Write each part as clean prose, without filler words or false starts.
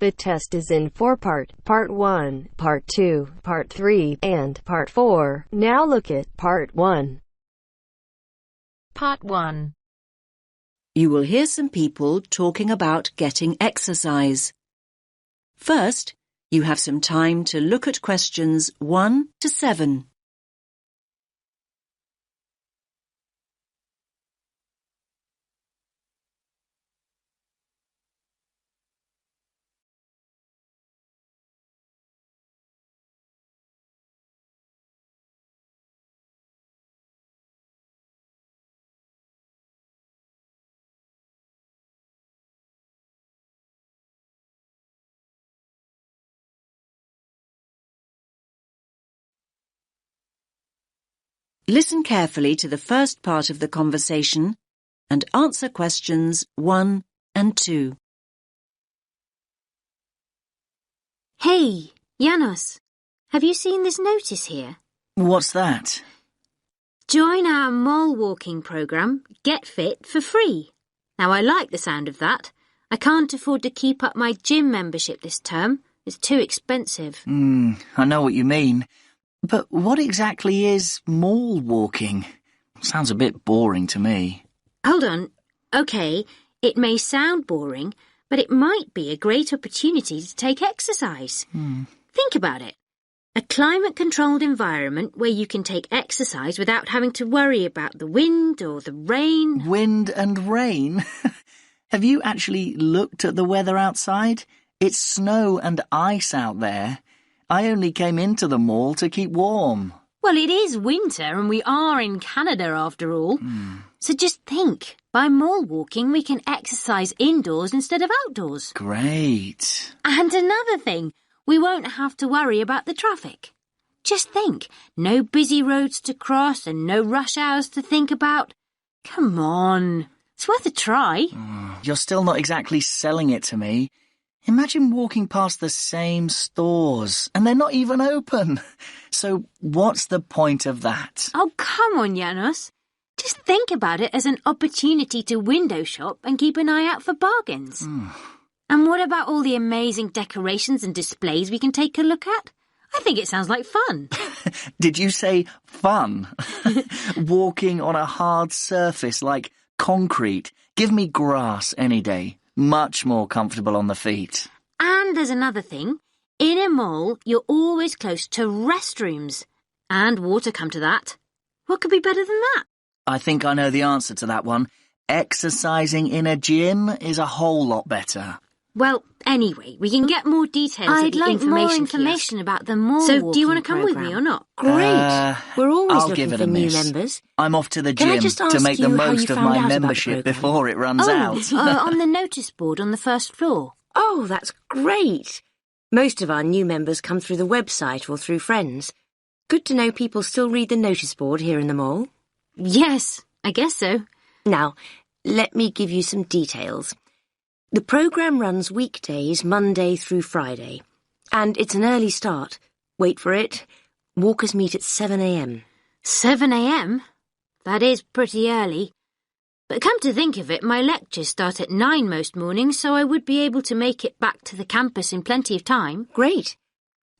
The test is in 4 parts. Part 1, Part 2, Part 3, and Part 4. Now look at Part 1. Part 1. You will hear some people talking about getting exercise. First, you have some time to look at questions 1 to 7. Listen carefully to the first part of the conversation and answer questions 1 and 2. Hey, Janos, have you seen this notice here? What's that? Join our mole walking program, Get Fit for free. Now, I like the sound of that. I can't afford to keep up my gym membership this term. It's too expensive. I know what you mean. But what exactly is mole walking? Sounds a bit boring to me. Hold on. OK, it may sound boring, but it might be a great opportunity to take exercise. Think about it. A climate-controlled environment where you can take exercise without having to worry about the wind or the rain. Wind and rain? Have you actually looked at the weather outside? It's snow and ice out there. I only came into the mall to keep warm. Well, it is winter and we are in Canada after all. So just think, by mole walking we can exercise indoors instead of outdoors. Great. And another thing, we won't have to worry about the traffic. Just think, no busy roads to cross and no rush hours to think about. Come on, it's worth a try. You're still not exactly selling it to me. Imagine walking past the same stores, and they're not even open. So what's the point of that? Oh, come on, Janos. Just think about it as an opportunity to window shop and keep an eye out for bargains. And what about all the amazing decorations and displays we can take a look at? I think it sounds like fun. Did you say fun? Walking on a hard surface like concrete. Give me grass any day. Much more comfortable on the feet. And there's another thing. In a mall, you're always close to restrooms. And water, come to that. What could be better than that? I think I know the answer to that one. Exercising in a gym is a whole lot better. Well, anyway, we can get more details at the information about the mall So, do you want to to come with me or not? Great. We're always I'll looking give it for a new miss. members. I'm off to the Can I gym just to ask make the you how most you of found my out about the membership programme? before it runs out. On the notice board on the first floor. Oh, that's great. Most of our new members come through the website or through friends. Good to know people still read the notice board here in the mall. Yes, I guess so. Now, let me give you some details. The programme runs weekdays, Monday through Friday. And it's an early start. Wait for it. Walkers meet at 7 a.m. 7 a.m? That is pretty early. But come to think of it, my lectures start at 9 most mornings, so I would be able to make it back to the campus in plenty of time. Great.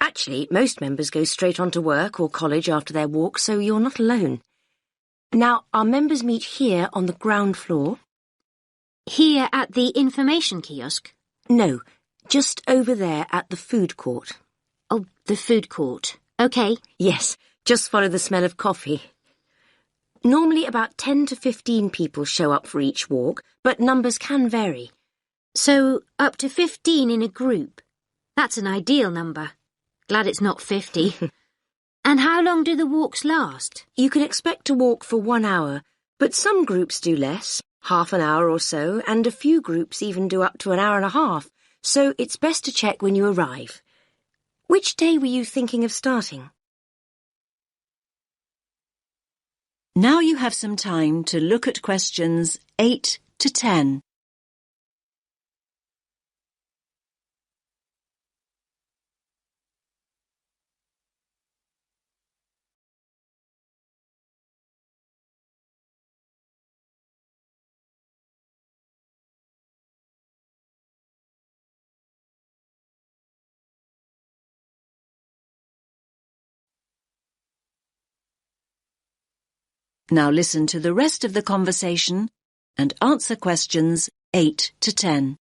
Actually, most members go straight on to work or college after their walk, so you're not alone. Now, our members meet here on the ground floor. Here at the information kiosk? No, just over there at the food court. Oh, the food court. OK. Yes, just follow the smell of coffee. Normally about 10 to 15 people show up for each walk, but numbers can vary. So, up to 15 in a group. That's an ideal number. Glad it's not 50. And how long do the walks last? You can expect to walk for 1 hour, but some groups do less, half an hour or so, and a few groups even do up to an hour and a half, so it's best to check when you arrive. Which day were you thinking of starting? Now you have some time to look at questions 8 to 10. Now listen to the rest of the conversation and answer questions 8 to 10.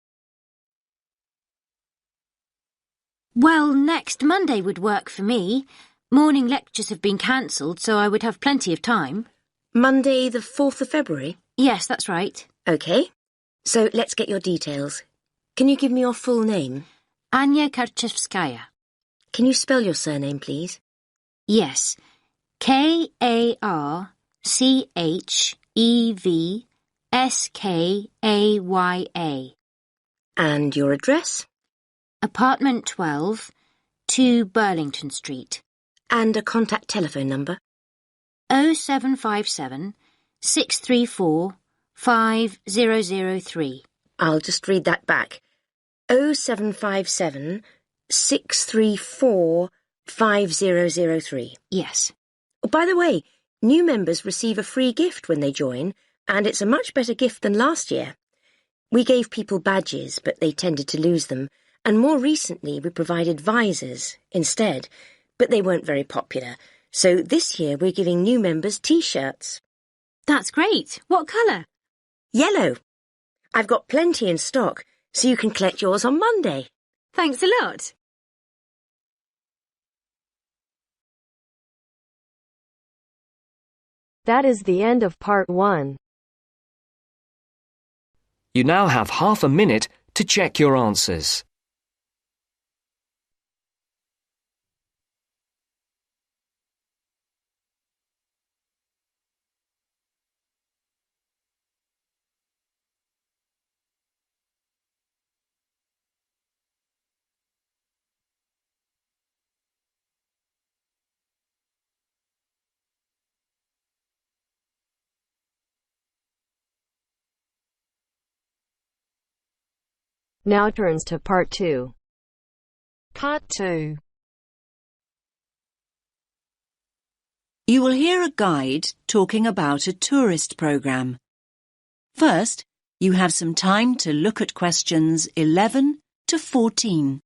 Well, next Monday would work for me. Morning lectures have been cancelled, so I would have plenty of time. Monday the 4th of February? Yes, that's right. OK. So let's get your details. Can you give me your full name? Anya Karczewskaya. Can you spell your surname, please? Yes. Karczewskaya. And your address? Apartment 12, 2 Burlington Street. And a contact telephone number? 0757 634 5003. I'll just read that back. 0757 634 5003. Yes. Oh, by the way, new members receive a free gift when they join, and it's a much better gift than last year. We gave people badges, but they tended to lose them, and more recently we provided visors instead, but they weren't very popular. So this year we're giving new members T-shirts. That's great. What colour? Yellow. I've got plenty in stock, so you can collect yours on Monday. Thanks a lot. That is the end of part 1. You now have half a minute to check your answers. Now turns to part 2. Part 2. You will hear a guide talking about a tourist programme. First, you have some time to look at questions 11 to 14.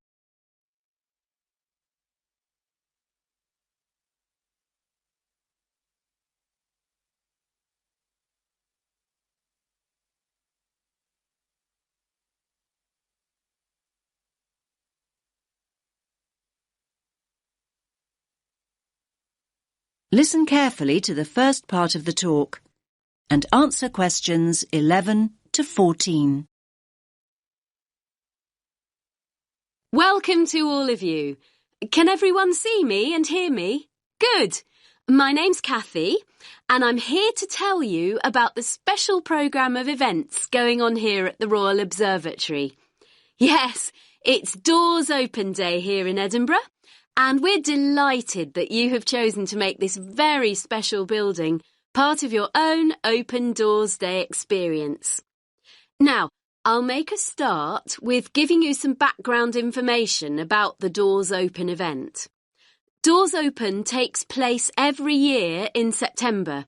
Listen carefully to the first part of the talk and answer questions 11 to 14. Welcome to all of you. Can everyone see me and hear me? Good. My name's Kathy, and I'm here to tell you about the special programme of events going on here at the Royal Observatory. Yes, it's Doors Open Day here in Edinburgh, and we're delighted that you have chosen to make this very special building part of your own Open Doors Day experience. Now, I'll make a start with giving you some background information about the Doors Open event. Doors Open takes place every year in September,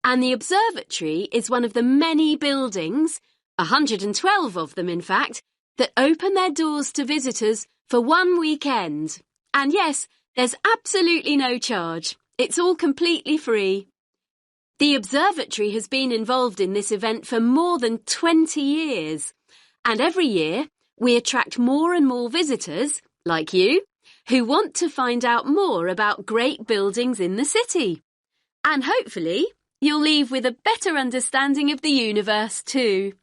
and the observatory is one of the many buildings, 112 of them in fact, that open their doors to visitors for one weekend. And yes, there's absolutely no charge. It's all completely free. The observatory has been involved in this event for more than 20 years. And every year, we attract more and more visitors, like you, who want to find out more about great buildings in the city. And hopefully, you'll leave with a better understanding of the universe too.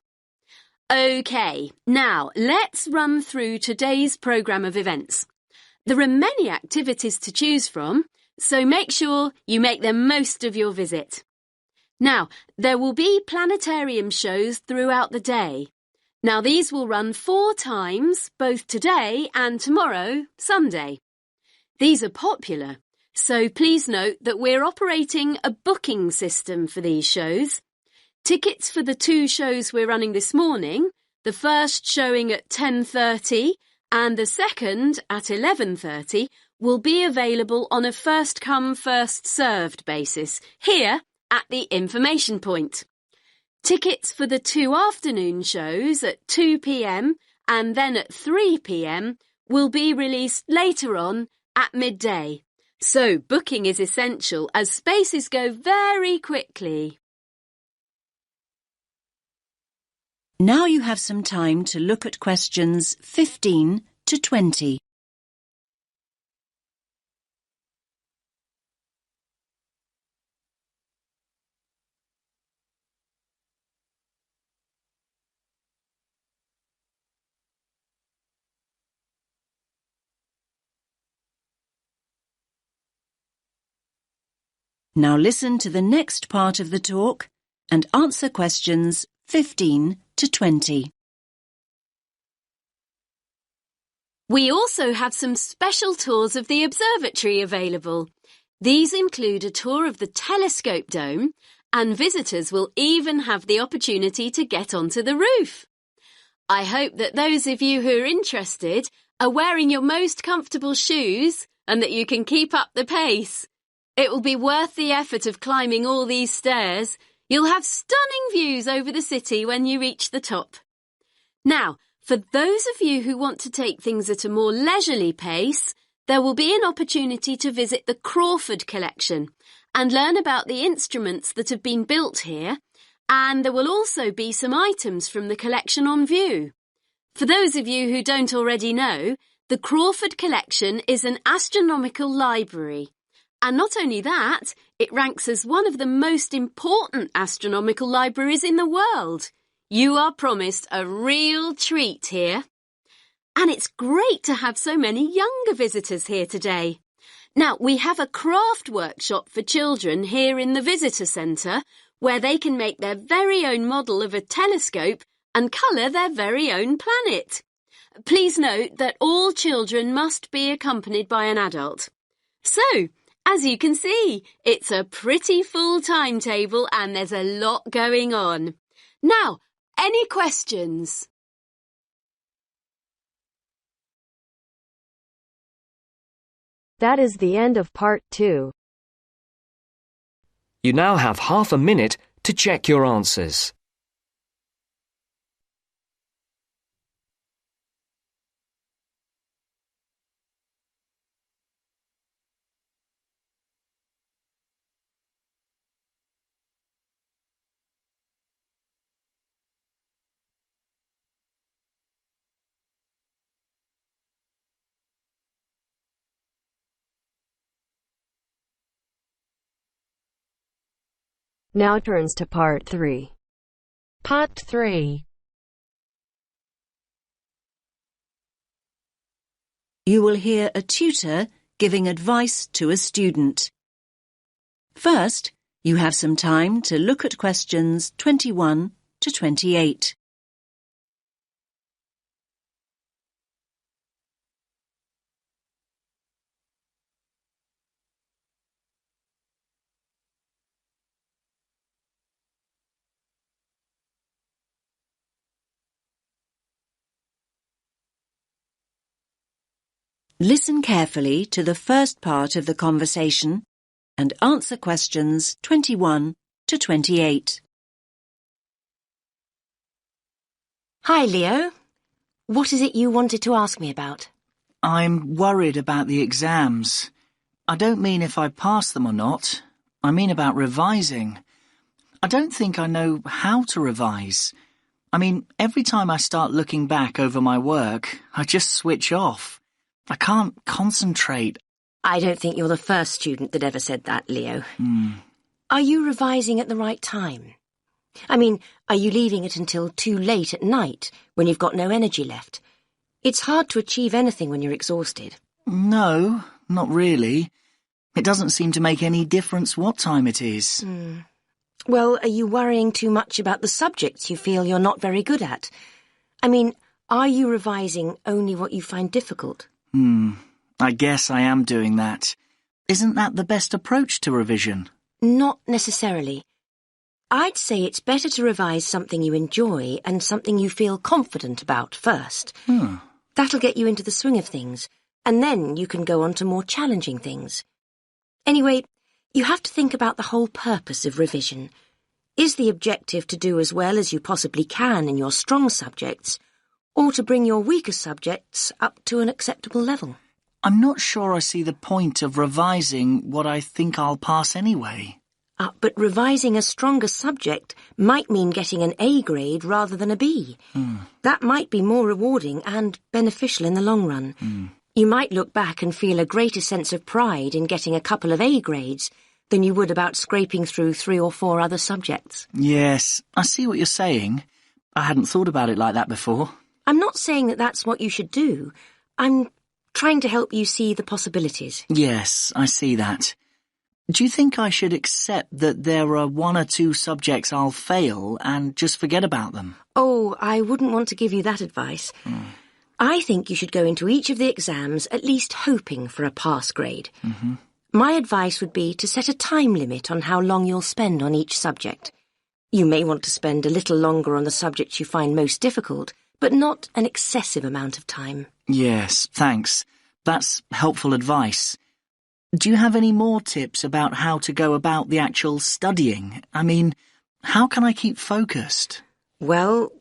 OK, now let's run through today's programme of events. There are many activities to choose from, so make sure you make the most of your visit. Now, there will be planetarium shows throughout the day. Now, these will run 4 times, both today and tomorrow, Sunday. These are popular, so please note that we're operating a booking system for these shows. Tickets for the 2 shows we're running this morning, the first showing at 10:30 and the second at 11:30, will be available on a first-come, first-served basis here at the information point. Tickets for the 2 afternoon shows at 2 p.m. and then at 3 p.m. will be released later on at midday. So booking is essential as spaces go very quickly. Now you have some time to look at questions 15 to 20. Now listen to the next part of the talk and answer questions 15 to 20. We also have some special tours of the observatory available. These include a tour of the telescope dome, and visitors will even have the opportunity to get onto the roof. I hope that those of you who are interested are wearing your most comfortable shoes and that you can keep up the pace. It will be worth the effort of climbing all these stairs. You'll have stunning views over the city when you reach the top. Now, for those of you who want to take things at a more leisurely pace, there will be an opportunity to visit the Crawford collection and learn about the instruments that have been built here, and there will also be some items from the collection on view. For those of you who don't already know, the Crawford collection is an astronomical library. And not only that, it ranks as one of the most important astronomical libraries in the world. You are promised a real treat here. And it's great to have so many younger visitors here today. Now, we have a craft workshop for children here in the visitor centre where they can make their very own model of a telescope and colour their very own planet. Please note that all children must be accompanied by an adult. So, as you can see, it's a pretty full timetable and there's a lot going on. Now, any questions? That is the end of part 2. You now have half a minute to check your answers. Now turns to part 3. Part 3. You will hear a tutor giving advice to a student. First, you have some time to look at questions 21 to 28. Listen carefully to the first part of the conversation and answer questions 21 to 28. Hi, Leo. What is it you wanted to ask me about? I'm worried about the exams. I don't mean if I pass them or not. I mean about revising. I don't think I know how to revise. I mean, every time I start looking back over my work, I just switch off. I can't concentrate. I don't think you're the first student that ever said that, Leo. Are you revising at the right time? I mean, are you leaving it until too late at night when you've got no energy left? It's hard to achieve anything when you're exhausted. No, not really. It doesn't seem to make any difference what time it is. Well, are you worrying too much about the subjects you feel you're not very good at? I mean, are you revising only what you find difficult? I guess I am doing that. Isn't that the best approach to revision? Not necessarily. I'd say it's better to revise something you enjoy and something you feel confident about first. That'll get you into the swing of things, and then you can go on to more challenging things. Anyway, you have to think about the whole purpose of revision. Is the objective to do as well as you possibly can in your strong subjects, or to bring your weaker subjects up to an acceptable level? I'm not sure I see the point of revising what I think I'll pass anyway. But revising a stronger subject might mean getting an A grade rather than a B. That might be more rewarding and beneficial in the long run. You might look back and feel a greater sense of pride in getting a couple of A grades than you would about scraping through 3 or 4 other subjects. Yes, I see what you're saying. I hadn't thought about it like that before. I'm not saying that that's what you should do. I'm trying to help you see the possibilities. Yes, I see that. Do you think I should accept that there are 1 or 2 subjects I'll fail and just forget about them? Oh, I wouldn't want to give you that advice. I think you should go into each of the exams at least hoping for a pass grade. My advice would be to set a time limit on how long you'll spend on each subject. You may want to spend a little longer on the subjects you find most difficult, but not an excessive amount of time. Yes, thanks. That's helpful advice. Do you have any more tips about how to go about the actual studying? I mean, how can I keep focused? Well,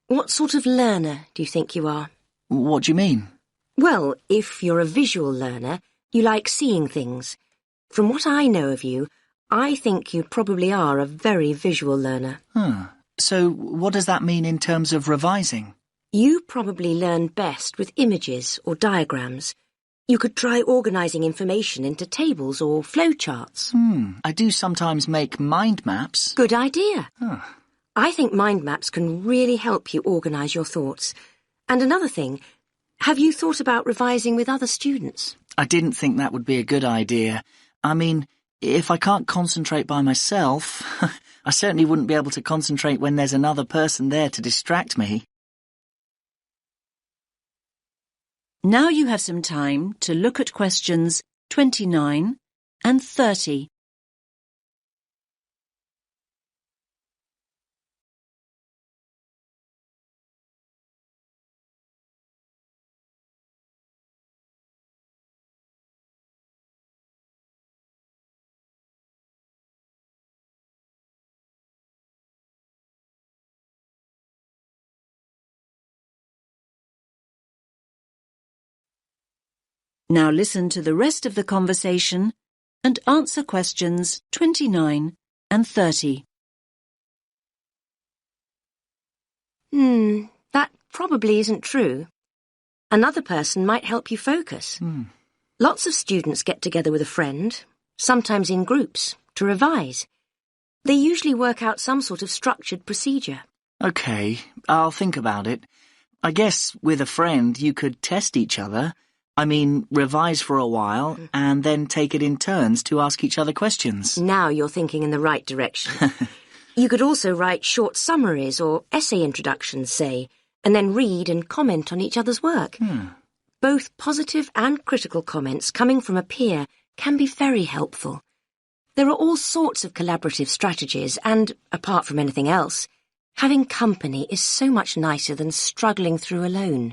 what sort of learner do you think you are? What do you mean? Well, if you're a visual learner, you like seeing things. From what I know of you, I think you probably are a very visual learner. So what does that mean in terms of revising? You probably learn best with images or diagrams. You could try organising information into tables or flowcharts. I do sometimes make mind maps. Good idea. I think mind maps can really help you organise your thoughts. And another thing, have you thought about revising with other students? I didn't think that would be a good idea. I mean, if I can't concentrate by myself, I certainly wouldn't be able to concentrate when there's another person there to distract me. Now you have some time to look at questions 29 and 30. Now listen to the rest of the conversation and answer questions 29 and 30. That probably isn't true. Another person might help you focus. Lots of students get together with a friend, sometimes in groups, to revise. They usually work out some sort of structured procedure. Okay, I'll think about it. I guess with a friend you could test each other. I mean, revise for a while and then take it in turns to ask each other questions. Now you're thinking in the right direction. You could also write short summaries or essay introductions, say, and then read and comment on each other's work. Both positive and critical comments coming from a peer can be very helpful. There are all sorts of collaborative strategies and, apart from anything else, having company is so much nicer than struggling through alone.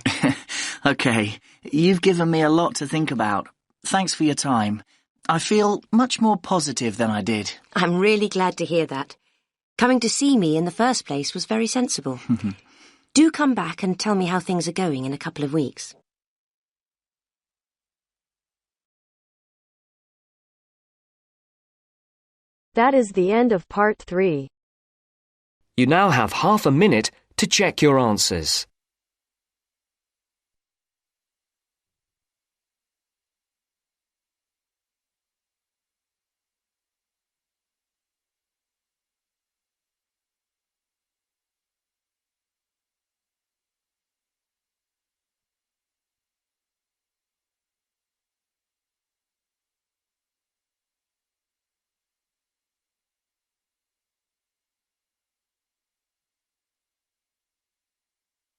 Okay, you've given me a lot to think about. Thanks for your time. I feel much more positive than I did. I'm really glad to hear that. Coming to see me in the first place was very sensible. Do come back and tell me how things are going in a couple of weeks. That is the end of part 3. You now have half a minute to check your answers.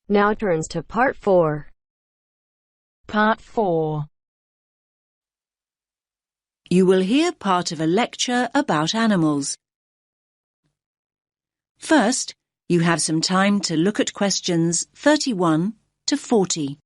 Now turns to part 4. Part 4. You will hear part of a lecture about animals. First, you have some time to look at questions 31 to 40.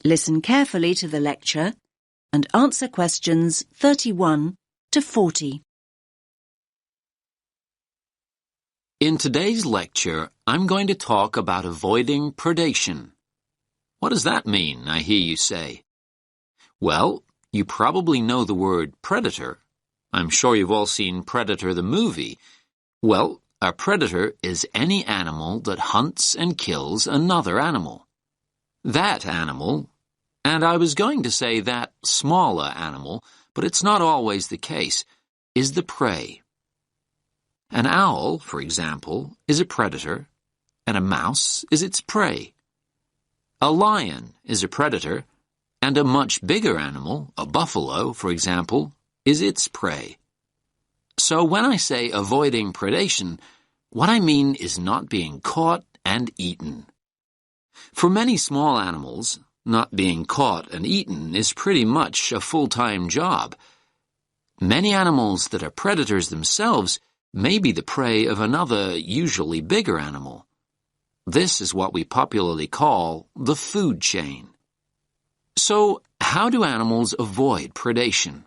Listen carefully to the lecture and answer questions 31 to 40. In today's lecture, I'm going to talk about avoiding predation. What does that mean, I hear you say? Well, you probably know the word predator. I'm sure you've all seen Predator the movie. Well, a predator is any animal that hunts and kills another animal. That animal, and I was going to say that smaller animal, but it's not always the case, is the prey. An owl, for example, is a predator, and a mouse is its prey. A lion is a predator, and a much bigger animal, a buffalo, for example, is its prey. So when I say avoiding predation, what I mean is not being caught and eaten. For many small animals, not being caught and eaten is pretty much a full-time job. Many animals that are predators themselves may be the prey of another, usually bigger animal. This is what we popularly call the food chain. So, how do animals avoid predation?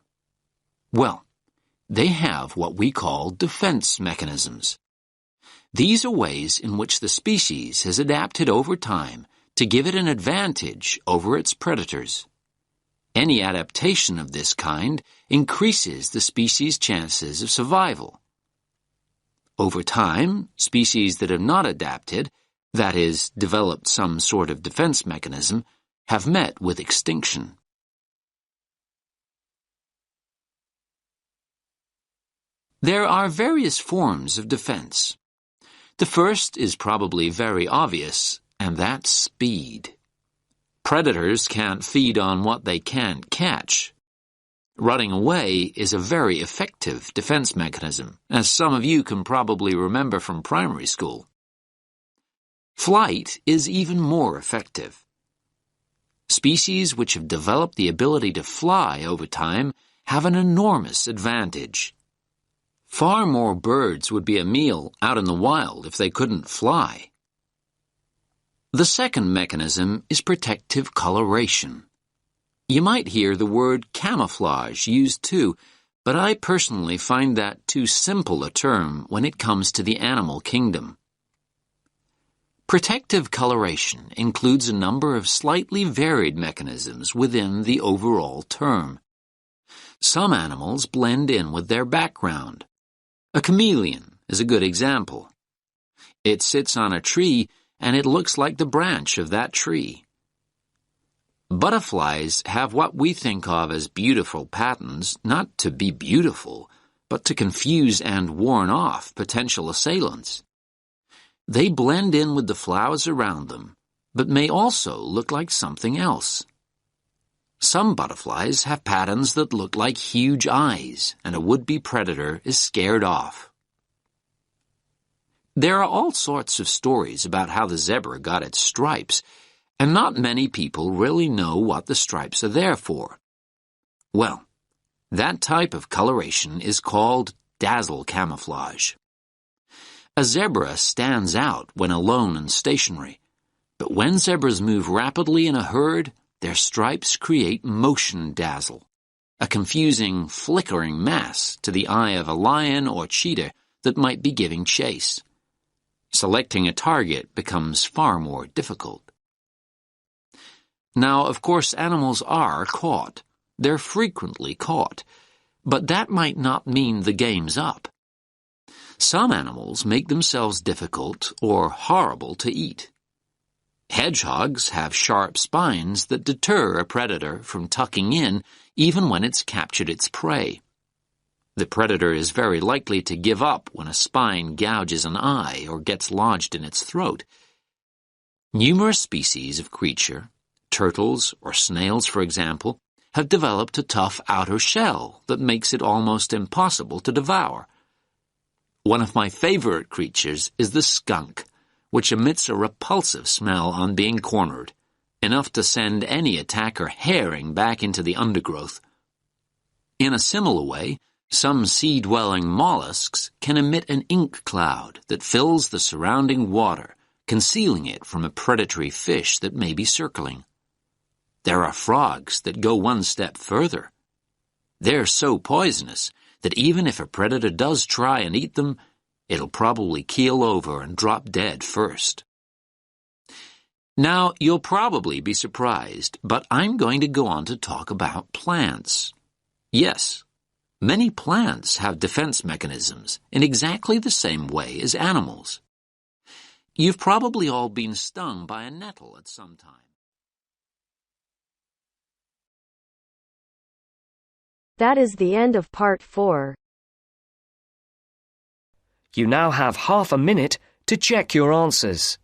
Well, they have what we call defense mechanisms. These are ways in which the species has adapted over time to give it an advantage over its predators. Any adaptation of this kind increases the species' chances of survival. Over time, species that have not adapted, that is, developed some sort of defense mechanism, have met with extinction. There are various forms of defense. The first is probably very obvious, and that's speed. Predators can't feed on what they can't catch. Running away is a very effective defense mechanism, as some of you can probably remember from primary school. Flight is even more effective. Species which have developed the ability to fly over time have an enormous advantage. Far more birds would be a meal out in the wild if they couldn't fly. The second mechanism is protective coloration. You might hear the word camouflage used too, but I personally find that too simple a term when it comes to the animal kingdom. Protective coloration includes a number of slightly varied mechanisms within the overall term. Some animals blend in with their background. A chameleon is a good example. It sits on a tree and it looks like the branch of that tree. Butterflies have what we think of as beautiful patterns, not to be beautiful, but to confuse and warn off potential assailants. They blend in with the flowers around them, but may also look like something else. Some butterflies have patterns that look like huge eyes, and a would-be predator is scared off. There are all sorts of stories about how the zebra got its stripes, and not many people really know what the stripes are there for. Well, that type of coloration is called dazzle camouflage. A zebra stands out when alone and stationary, but when zebras move rapidly in a herd, their stripes create motion dazzle, a confusing, flickering mass to the eye of a lion or cheetah that might be giving chase. Selecting a target becomes far more difficult. Now, of course, animals are caught. They're frequently caught, but that might not mean the game's up. Some animals make themselves difficult or horrible to eat. Hedgehogs have sharp spines that deter a predator from tucking in even when it's captured its prey. The predator is very likely to give up when a spine gouges an eye or gets lodged in its throat. Numerous species of creature, turtles or snails for example, have developed a tough outer shell that makes it almost impossible to devour. One of my favorite creatures is the skunk, which emits a repulsive smell on being cornered, enough to send any attacker herring back into the undergrowth. In a similar way, some sea-dwelling mollusks can emit an ink cloud that fills the surrounding water, concealing it from a predatory fish that may be circling. There are frogs that go one step further. They're so poisonous that even if a predator does try and eat them, it'll probably keel over and drop dead first. Now, you'll probably be surprised, but I'm going to go on to talk about plants. Yes, many plants have defense mechanisms in exactly the same way as animals. You've probably all been stung by a nettle at some time. That is the end of part 4. You now have half a minute to check your answers.